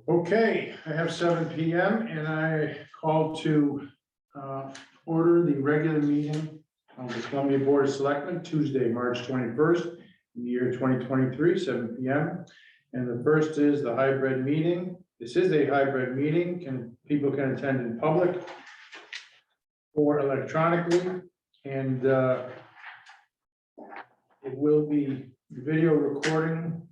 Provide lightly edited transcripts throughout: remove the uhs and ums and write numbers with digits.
Okay, I have 7 p.m. and I call to order the regular meeting of the Columbia Board of Selectmen, Tuesday, March 21st, in the year 2023, 7 p.m. And the first is the hybrid meeting. This is a hybrid meeting. People can attend in public or electronically, and it will be video recording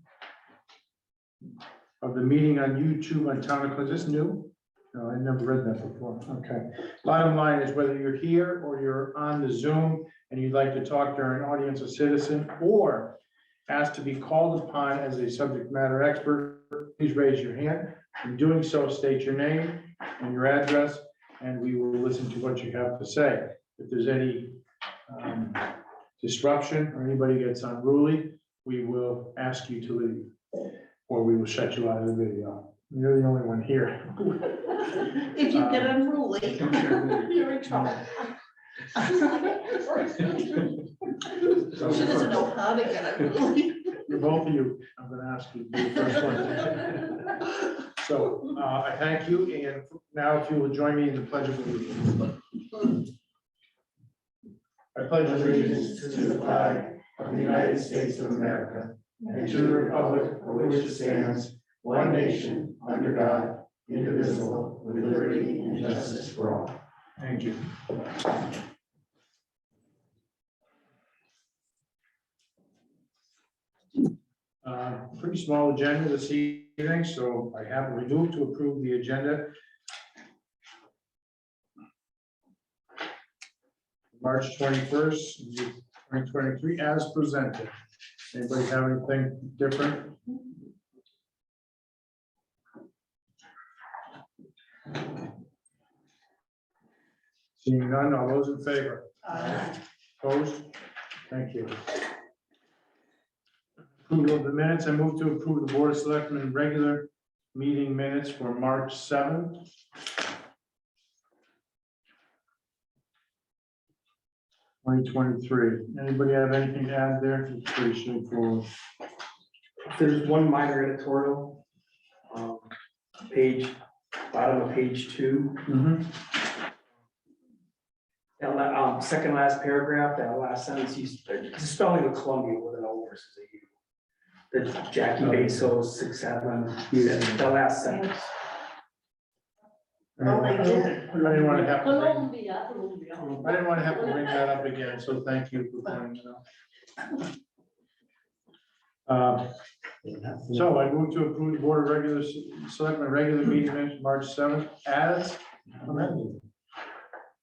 of the meeting on YouTube on Town of Clinton. Is this new? No, I never read that before. Okay. Bottom line is whether you're here or you're on the Zoom and you'd like to talk to an audience or citizen or asked to be called upon as a subject matter expert, please raise your hand. In doing so, state your name and your address, and we will listen to what you have to say. If there's any disruption or anybody gets unruly, we will ask you to leave, or we will shut you out of the video. You're the only one here. If you get unruly, you're in trouble. She doesn't know how to get unruly. You're both of you. I'm gonna ask you to be the first one. So I thank you, and now if you will join me in the Pledge of Allegiance. I pledge allegiance to the flag of the United States of America and to the republic for which it stands, one nation, under God, indivisible, with liberty and justice for all. Thank you. Pretty small agenda this evening, so I happily move to approve the agenda. March 21st, 2023, as presented. Anybody have anything different? Seeing none, all those in favor? Opposed? Thank you. Approval of the minutes. I move to approve the Board of Selectmen regular meeting minutes for March 7th. Anybody have anything to add there? It's pretty straightforward. There's one minor editorial, bottom of page 2. That second last paragraph, that last sentence, the spelling of Columbia with an O versus a U. The Jackie Bezos, 6-7, the last sentence. I didn't want to have to bring, Columbia. I didn't want to have to bring that up again, so thank you for pointing it out. So I move to approve the Board of Selectmen regular meeting minutes March 7th as amended.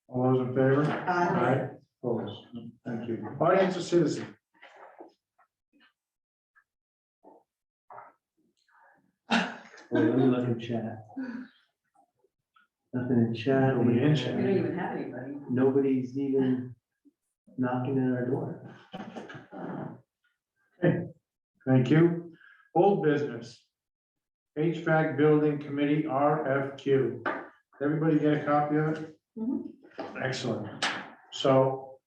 All those in favor? Aye. Opposed? Thank you. Audience or citizen? Let me look in chat. Nothing in chat. Nobody in chat. We don't even have anybody. Nobody's even knocking at our door. Thank you. Old business. HVAC Building Committee RFQ. Everybody get a copy of it? Excellent. So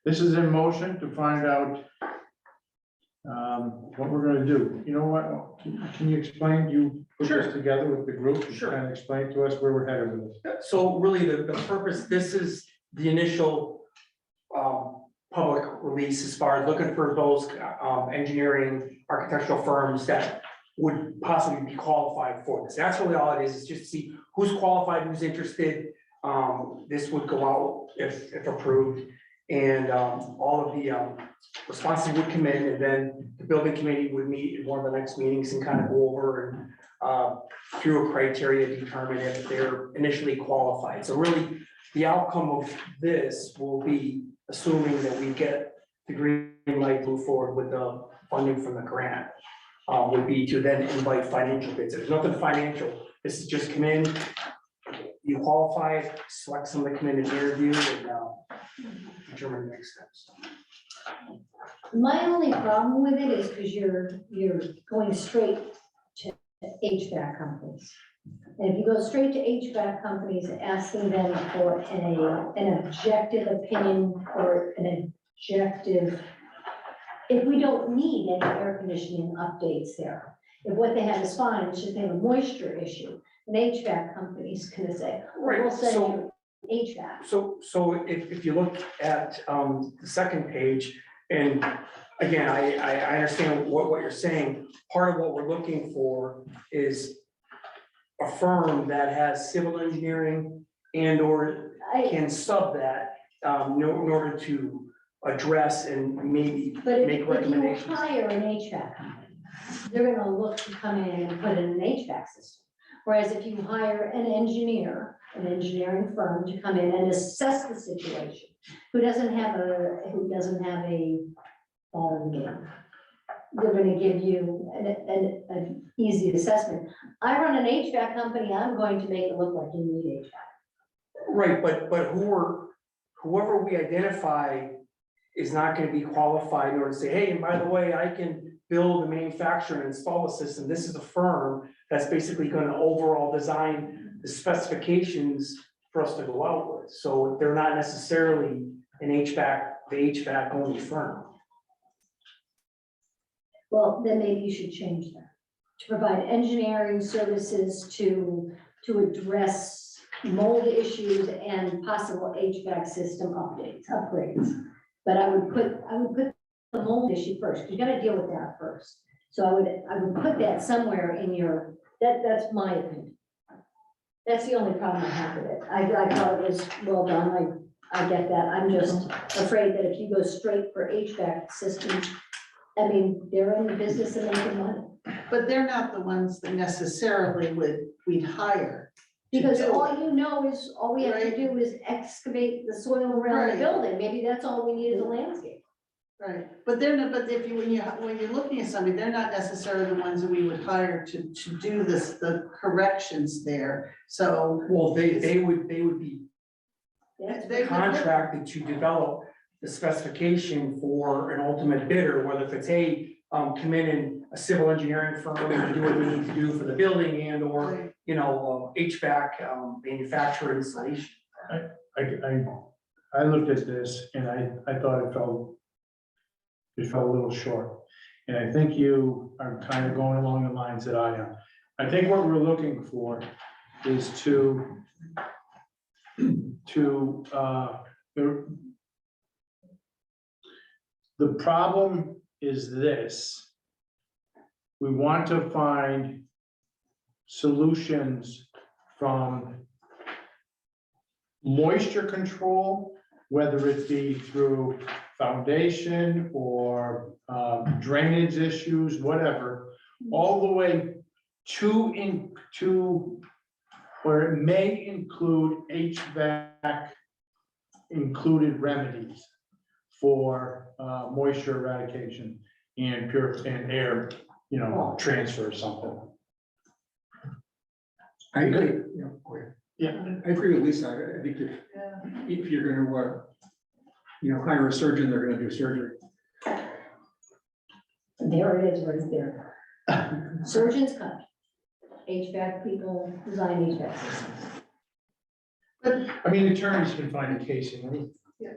this is in motion to find out what we're going to do. You know what? Can you explain? You put this together with the group. Sure. Kind of explain to us where we're headed with this. So really the purpose, this is the initial public release as far as looking for those engineering architectural firms that would possibly be qualified for this. That's really all it is just to see who's qualified, who's interested. This would go out if approved, and all of the responses would come in, and then the building committee would meet in one of the next meetings and kind of go over and through a criteria to determine if they're initially qualified. So really, the outcome of this will be assuming that we get the green light to move forward with the funding from the grant, would be to then invite financial bids. There's nothing financial. This is just come in, you qualify, select somebody to come in and interview, and determine the next steps. My only problem with it is because you're going straight to HVAC companies. And if you go straight to HVAC companies, asking them for an objective opinion or an objective if we don't need any air conditioning updates there, if what they have is fine, it's just they have a moisture issue, an HVAC company's gonna say, well, we'll Right, send so, you HVAC. so if you look at, the second page, and again, I understand what you're saying. Part of what we're looking for is a firm that has civil engineering and or I, can sub that, in order to address and maybe but if make you recommendations. hire an HVAC company, they're gonna look to come in and put in an HVAC system. Whereas if you hire an engineer, an engineering firm to come in and assess the situation, who doesn't have a ball in the game. They're gonna give you an easy assessment. I run an HVAC company, I'm going to make it look like you need HVAC. Right, but whoever we identify is not gonna be qualified in order to say, hey, and by the way, I can build and manufacture and install a system. This is a firm that's basically gonna overall design the specifications for us to go out with. So they're not necessarily the HVAC only firm. Well, then maybe you should change that, to provide engineering services to address mold issues and possible HVAC system upgrades. But I would put the mold issue first, you gotta deal with that first. So I would put that somewhere in your, that's my opinion. That's the only problem I have with it. I thought it was well done, I get that, I'm just afraid that if you go straight for HVAC systems, I mean, they're in the business of making money. But they're not the ones that necessarily we'd hire. to Because do all it. you know is, all we have to Right. do is excavate the soil around the Right. building, maybe that's all we need is a landscape. Right, but they're not, but if you, when you're looking at somebody, they're not necessarily the ones that we would hire to do this, the corrections there, so. Well, they would be That's They would- contracted to develop the specification for an ultimate bidder, whether if it's, hey, come in and a civil engineering firm and do what we need to do for the building and or, Right. HVAC, manufacturer installation. I looked at this and I thought it fell a little short. And I think you are kind of going along the lines that I am. I think what we're looking for is the problem is this. We want to find solutions from moisture control, whether it be through foundation or drainage issues, whatever, all the way to where it may include HVAC included remedies for moisture eradication and air, transfer or something. I agree, Yeah. I agree with Lisa. I think if you're gonna, hire a surgeon, they're gonna do surgery. There it is, right there. Surgeons cut. HVAC people design HVAC systems. I mean, attorneys can find a case in any. Yeah.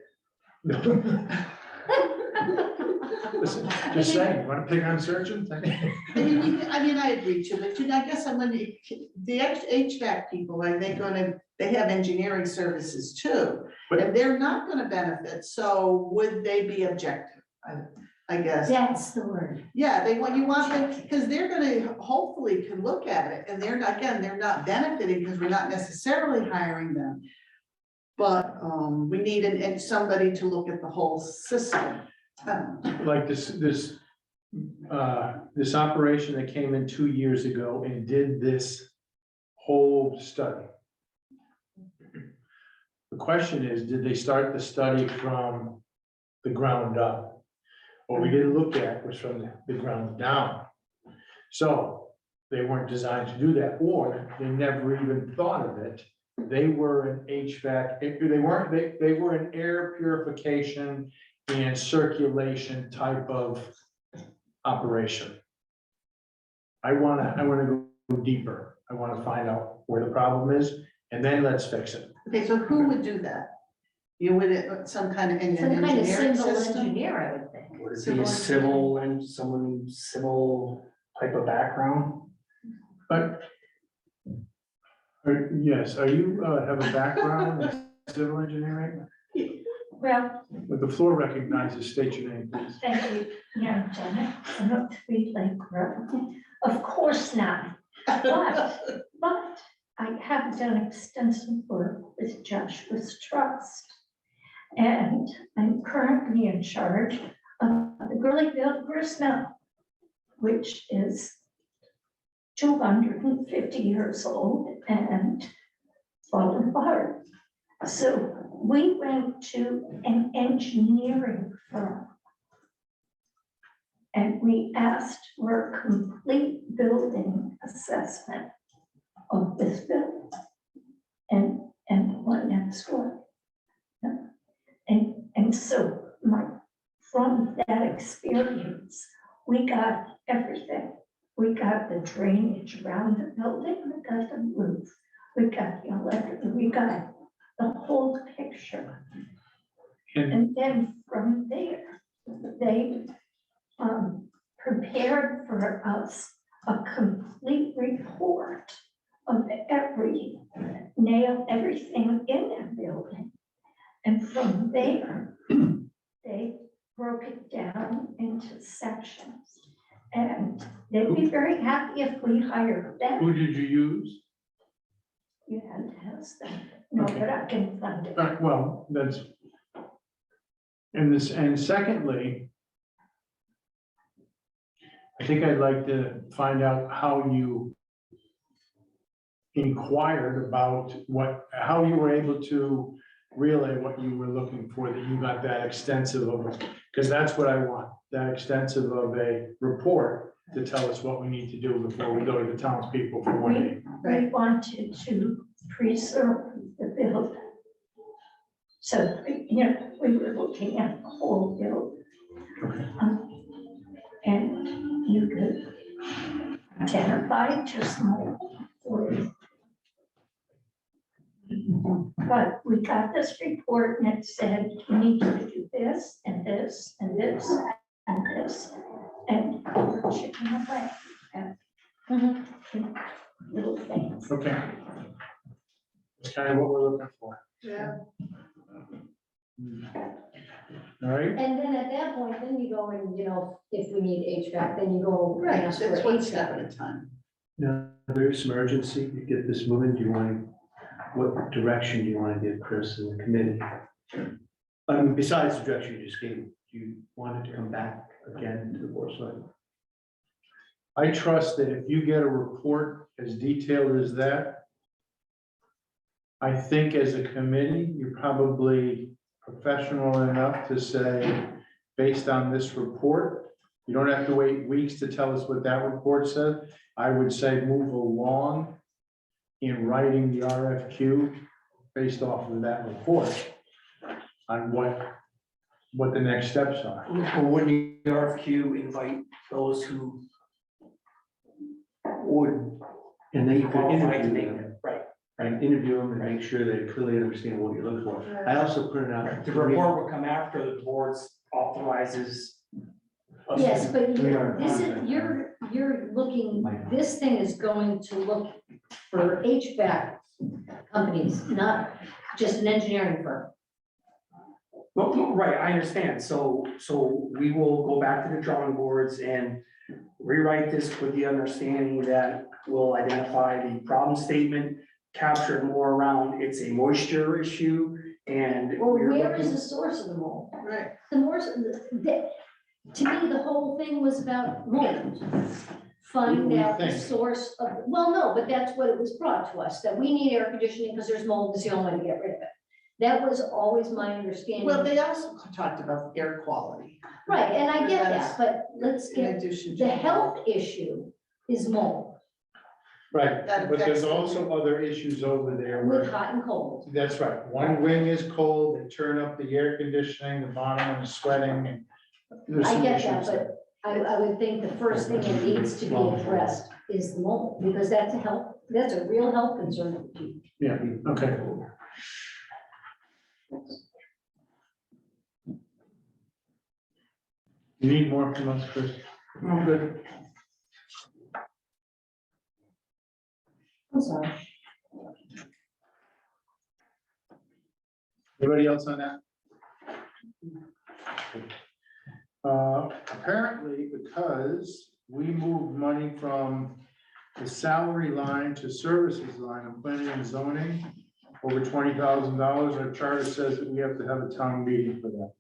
Listen, just saying, want to pick on surgeons? I mean, I agree too, but I guess I'm when the HVAC people, like they have engineering services too. But- And they're not gonna benefit, so would they be objective? I guess. That's the word. Yeah, you want them, because they're gonna, hopefully can look at it, and they're not benefiting, because we're not necessarily hiring them. But, we need somebody to look at the whole system. Like this operation that came in 2 years ago and did this whole study. The question is, did they start the study from the ground up? What we didn't look at was from the ground down. So they weren't designed to do that, or they never even thought of it. They were an HVAC, they were an air purification and circulation type of operation. I wanna go deeper. I wanna find out where the problem is, and then let's fix it. Okay, so who would do that? You would, some kind of Some kind of engineering civil system? engineer, I would think. Would it be a civil and someone civil type of background? But, yes, are you, have a background in civil engineering? Well, With the floor recognizes, state your name, please. thank you, Janet, I don't speak like her. Of course not, but I have done extensive work with Joshua's Trust. And I'm currently in charge of the Gurleyville Gristmill, which is 250 years old and falling apart. So we went to an engineering firm and we asked for a complete building assessment of this building and the one next door. And so from that experience, we got everything. We got the drainage around the building, we got the roof, we got the electric, we got the whole picture. And then from there, they prepared for us a complete report of every nail, everything in that building. And from there, they broke it down into sections. And they'd be very happy if we hired them. Who did you use? You had to ask them. No, Okay. but I can find it. Well, that's. And secondly, I think I'd like to find out how you inquired about how you were able to relay what you were looking for, that you got that extensive of it, because that's what I want, that extensive of a report to tell us what we need to do before we go to the townspeople for one day. We wanted to preserve the building. So, we were looking at the whole building. And you could identify just more. But we got this report and it said, you need to do this and this and this and this. And we're chipping away at little things. Okay. That's kind of what we're looking for. Yeah. All right, And then at that point, then you go and, if we need HVAC, then you go. and Right, ask for that's one step HVAC. at a time. Now, there's some urgency to get this moving. Do you want, what direction do you want to give Chris and the committee? Besides the direction you just gave, do you want it to come back again to the board? So I trust that if you get a report as detailed as that, I think as a committee, you're probably professional enough to say, based on this report, you don't have to wait weeks to tell us what that report said. I would say move along in writing the RFQ based off of that report on what the next steps are. Or would the RFQ invite those who would and then you could qualify to interview make them, it, right? and interview them and make sure they clearly understand what you're looking for. I also printed out. The report would come after the board's authorizes. us Yes, to- but We are this is, contact. you're looking, this thing is going to look for HVAC companies, not just an engineering firm. Well, right, I understand. So we will go back to the drawing boards and rewrite this with the understanding that we'll identify the problem statement, capture more around it's a moisture issue and. Well, we're where is looking- the source of the mold? Right. The more, to me, the whole thing was about mold. Find We out the think. source of, well, no, but that's what it was brought to us, that we need air conditioning because there's mold, it's the only way to get rid of it. That was always my understanding. Well, they also talked about air quality. Right, and I get That's that, but let's In get, addition to. the health issue is mold Right, That but there's affects- also other issues over there with where, hot and cold. that's right, one wing is cold, they turn up the air conditioning, the bottom is sweating and. there's I some get that, issues there. but I would think the first thing that needs to be addressed is the mold, because that's a real health concern for people. Yeah, okay. You need more from us, Chris? I'm good. I'm sorry. Anybody else on that? Apparently, because we moved money from the salary line to services line of planning and zoning, over $20,000, our charter says that we have to have a town meeting for that.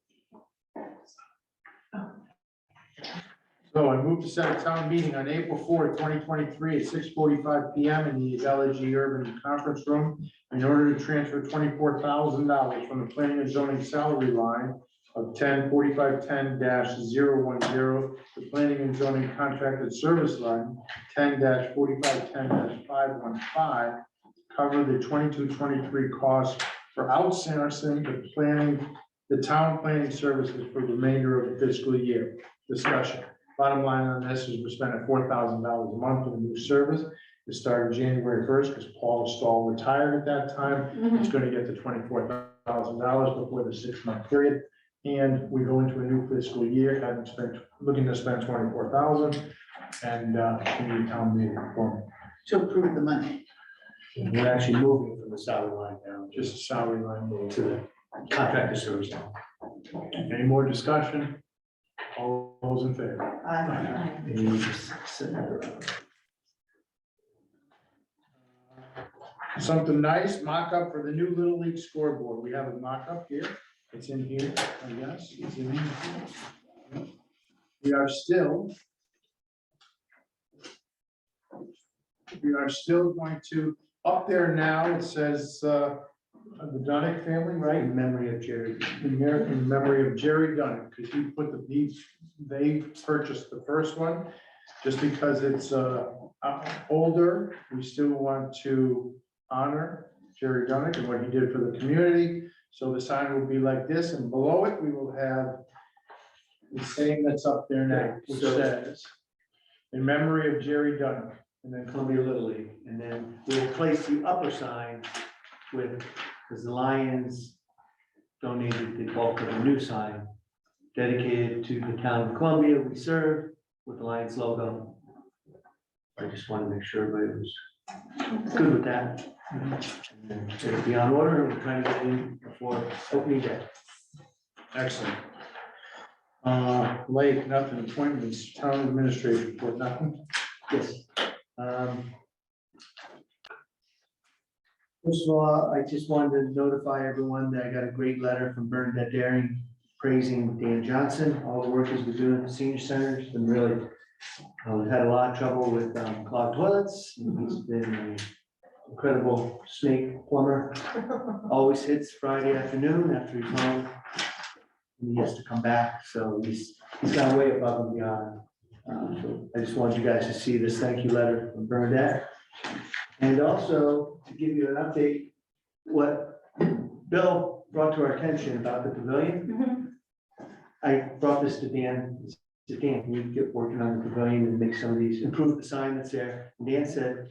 So I moved to set a town meeting on April 4th, 2023 at 6:45 PM in the LG Urban Conference Room in order to transfer $24,000 from the planning and zoning salary line of 104510-010, the planning and zoning contracted service line 10-4510-515, cover the 22-23 costs for outsourcing the town planning services for the remainder of the fiscal year. Discussion. Bottom line on this is we're spending $4,000 a month on a new service. It started January 1st because Paul Stahl retired at that time. It's going to get to $24,000 before the 6-month period. And we go into a new fiscal year, looking to spend $24,000, and we need a town meeting for To approve the money. We're actually moving from the salary line down just a salary line move. to the contractor service line. Any more discussion? All those in favor? And you just send that around. Something nice, mock-up for the new Little League scoreboard. We have a mock-up here. It's in here, I guess. It's in here. We are still going to, up there now, it says, the Dunick family, right? In memory of Jerry. In memory of Jerry Dunick, because he put they purchased the first one. Just because it's older, we still want to honor Jerry Dunick and what he did for the community. So the sign will be like this, and below it, we will have the same that's up there now, which says, in memory of Jerry Dunick, and then Columbia Little League, and then we'll place the upper sign with, because the Lions donated the bulk of the new sign dedicated to the town of Columbia we serve with the Lions logo. I just want to make sure everybody was good with that. And then it'll be on order, and we're trying to get in before opening day. excellent. Lake, nothing, appointments, town administrator report, nothing. Yes. First of all, I just wanted to notify everyone that I got a great letter from Bernadette Daring praising Dan Johnson, all the work he's been doing at the senior center. It's been really, we've had a lot of trouble with clogged toilets. He's been an incredible snake plumber. Always hits Friday afternoon after he's home. And he has to come back, so he's gone way above and beyond. So I just wanted you guys to see this thank you letter from Bernadette. And also to give you an update, what Bill brought to our attention about the pavilion. I brought this to Dan. I said, Dan, can you get working on the pavilion and make some of these, improve the sign that's there? And Dan said,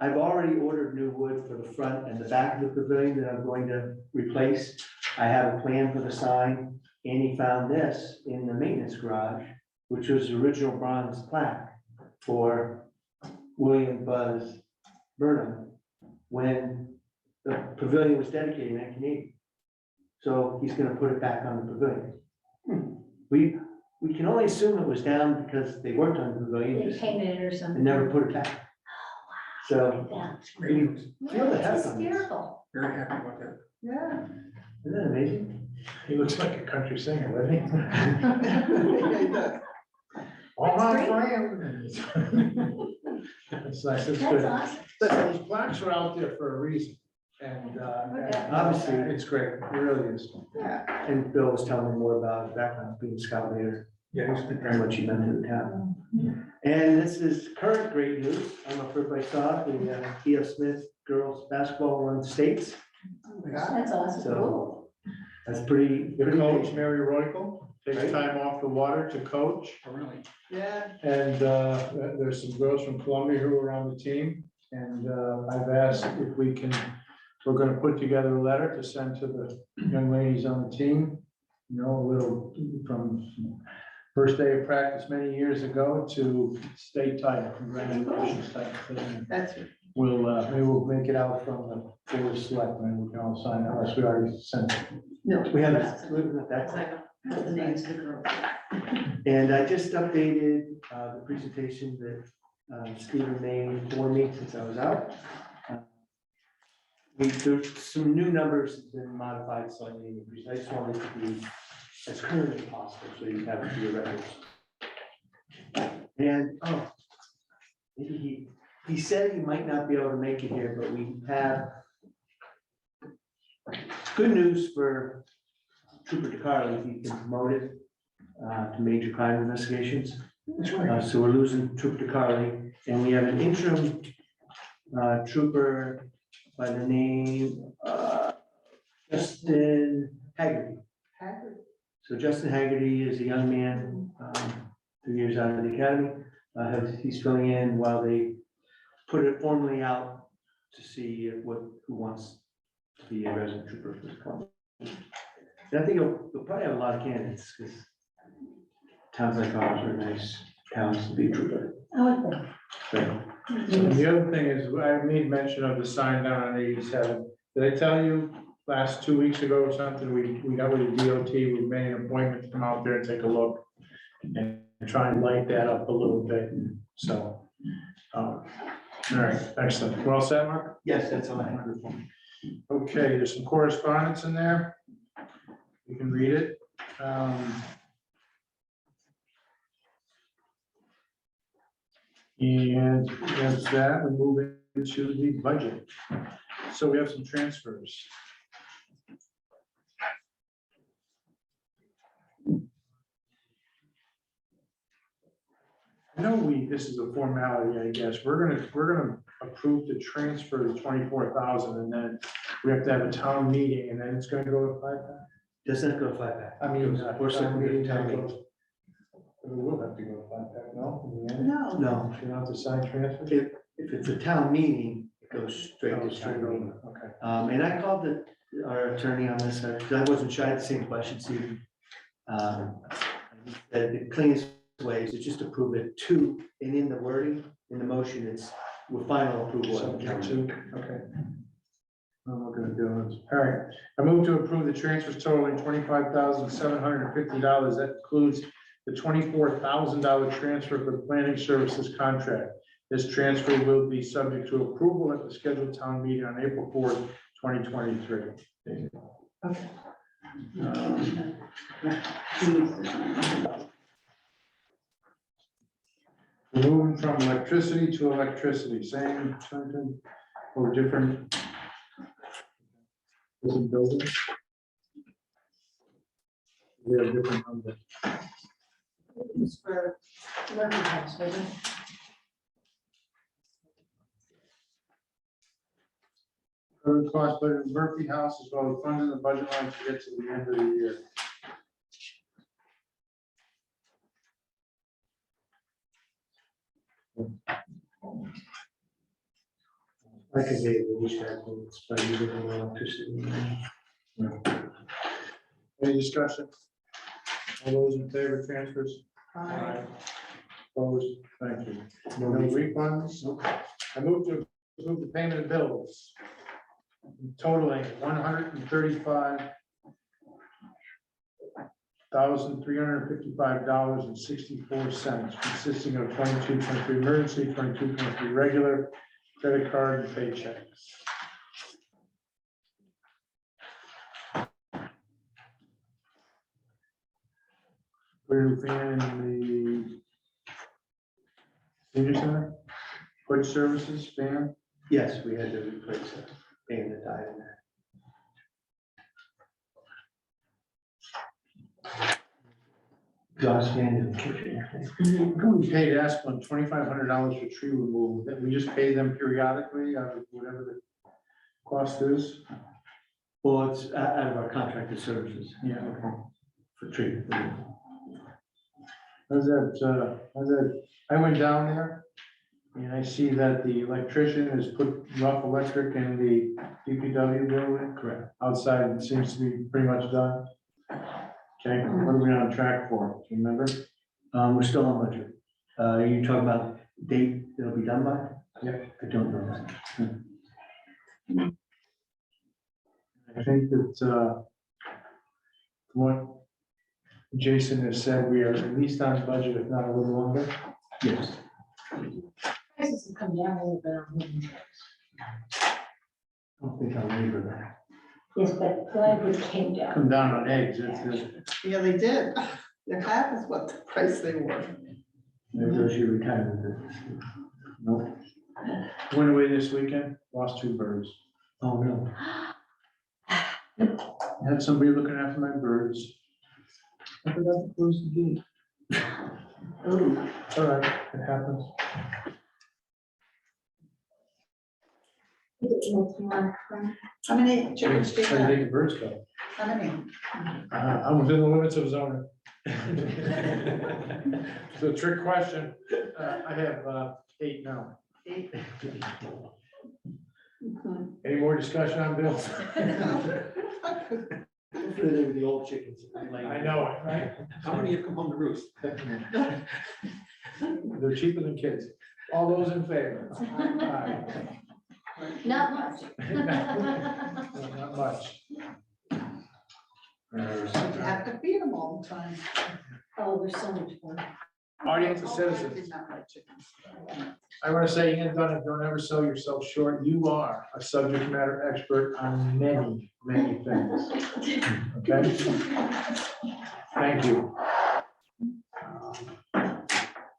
I've already ordered new wood for the front and the back of the pavilion that I'm going to replace. I have a plan for the sign, and he found this in the maintenance garage, which was the original bronze plaque for William Buzz Burnham when the pavilion was dedicated in 1980. So he's gonna put it back on the pavilion. We can only assume it was down because they worked on the pavilion They just painted it or and something. never put it back. So That's Great news. feel the It's heft on this. hysterical. Very happy about that. Yeah. Isn't that amazing? He looks like a country singer, doesn't he? Yeah, All my That's friends. It's nice, it's That's good. awesome. Listen, those plaques are out there for a reason, and Obviously. it's great, it really is. Yeah. And Bill was telling me more about his background being a scout leader, Yeah, he's been very much he meant to the town. And this is current great news. I don't know if everybody saw it, the E.F. Smith girls basketball won states. That's awesome. So that's pretty. The pretty coach, big. Mary Royal, takes Right. time off the water to coach. Oh, really? Yeah. And there's some girls from Columbia who are on the team. And I've asked if we can, we're gonna put together a letter to send to the young ladies on the team. You know, a little from First day of practice many years ago to state title, congratulations. That's it. We'll, maybe we'll make it out from the board of selectmen, we can all sign it, unless we already sent it. No. We have that's it. that. I have the names of the girls. And I just updated the presentation that Stephen made for me since I was out. There's some new numbers that have been modified slightly. I just wanted it to be as current as possible, so you have it for your records. And, oh, maybe he said he might not be able to make it here, but we have good news for Trooper DeCarlo, if he can promote it to major crime investigations. So we're losing Trooper DeCarlo, and we have an interim trooper by the name Justin Haggerty. So Justin Haggerty is a young man, 2 years out of the academy. He's filling in while they put it formally out to see who wants to be a resident trooper for the club. And I think you'll probably have a lot of candidates, because towns like ours are nice towns to be a trooper. I would think. So, And the other thing is, I made mention of the sign down on 87. Did I tell you last 2 weeks ago or something, we got with the DOT, we made an appointment to come out there and take a look and try and light that up a little bit, so. All right, excellent. Well said, Mark? yes, that's all I have. Okay, there's some correspondence in there. You can read it. And that's that, we move into the budget. So we have some transfers. I know this is a formality, I guess. We're gonna approve the transfer to 24,000, and then we have to have a town meeting, and then it's gonna go to 5. Doesn't go flat back. I mean, We're town meeting, town meeting. We will have to go to 5, no? In the end? No, No, You don't have to sign transfer? if it's a town meeting, it goes straight Oh, to straight town meeting. over, okay. And I called our attorney on this, because I wasn't sure, I had the same question, Steve. The cleanest way is to just approve it to, and in the wording, in the motion, it's with final approval of the Subject town. to, okay. I'm not gonna do this. All right, I move to approve the transfers totaling $25,750. That includes the $24,000 transfer for the planning services contract. This transfer will be subject to approval at the scheduled town meeting on April 4th, 2023. okay. We're moving from electricity to electricity, same, something, or different. Different buildings. We have different numbers. It's for Murphy House, wasn't it? Current cost budget in Murphy House as well as funding the budget line to get to the end of the year. Like I say, we just have to, it's by using electricity. Any discussion? All those in favor of transfers? Opposed? Thank you. No refunds? I move to approve the payment of bills totaling $135,355.64, consisting of 22-23 emergency, 22-23 regular, credit card and paychecks. We're in the senior center, quick services, fan. Yes, we had to replace a fan that died in there. Exhaust fan in the kitchen. We paid Asplin $2,500 for tree removal, that we just pay them periodically, whatever the cost is. Well, it's out of our contracted services Yeah, okay. for treatment. How's that, I went down there and I see that the electrician has put rough electric in the DPW building. Correct. Outside, it seems to be pretty much done. Okay, what are we on track for? Do you remember? We're still on budget. You talking about date it'll be done by? Yeah. I don't know that. I think that, what Jason has said, we are at least on budget, if not a little under. Yes. Prices have come down a little bit on I don't think I'll labor that. Yes, but plywood came down. Come down on eggs, it's, Yeah, they did. They're half is what the price they were. There goes your retirement business. no. Went away this weekend, lost 2 birds. Oh, no. Had somebody looking after my birds. I forgot to close the gate. Ooh. All right, it happens. How many chickens do you How do you have? think the birds go? How many? I'm within the limits of zoning. It's a trick question. I have 8 now. 8. Mhm. Any more discussion on bills? Hopefully they were the old chickens. I know it, right? How many have come home to roost? They're cheaper than kids. All those in favor? Aye. Not much. Not much. You have to feed them all the time. Oh, there's so much fun. Audience of I citizens. did not like chickens. I want to say, Ian Dunn, don't ever sell yourself short. You are a subject matter expert on many, many things. Okay? Thank you.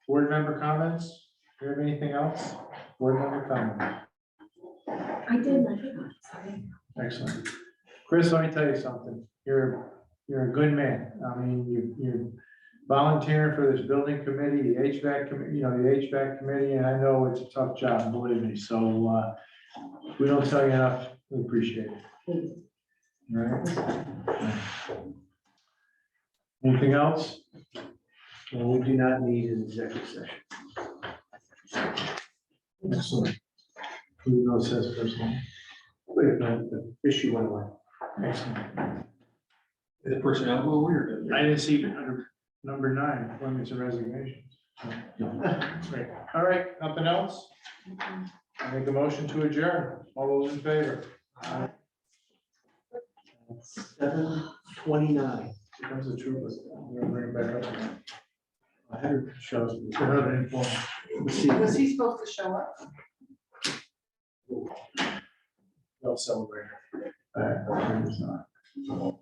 Board member comments? Do you have anything else? Board member comments? I did, I forgot, sorry. Excellent. Chris, let me tell you something. You're a good man. I mean, you're volunteering for this building committee, the HVAC committee, the HVAC committee, and I know it's a tough job, believe me. So, we don't tell you enough. We appreciate it. All right? Anything else? And we do not need an executive session. Excellent. Who knows says personal? Wait, the issue went away. Excellent. The personnel, well, we're. I didn't see under number 9, appointments and resignations. Great. All right, nothing else? I make a motion to adjourn. All those in favor? 7:29. Here comes the trooper. We're gonna bring it back up. I had her show us. Was he supposed to show up? They'll celebrate. All right, I'll turn this on.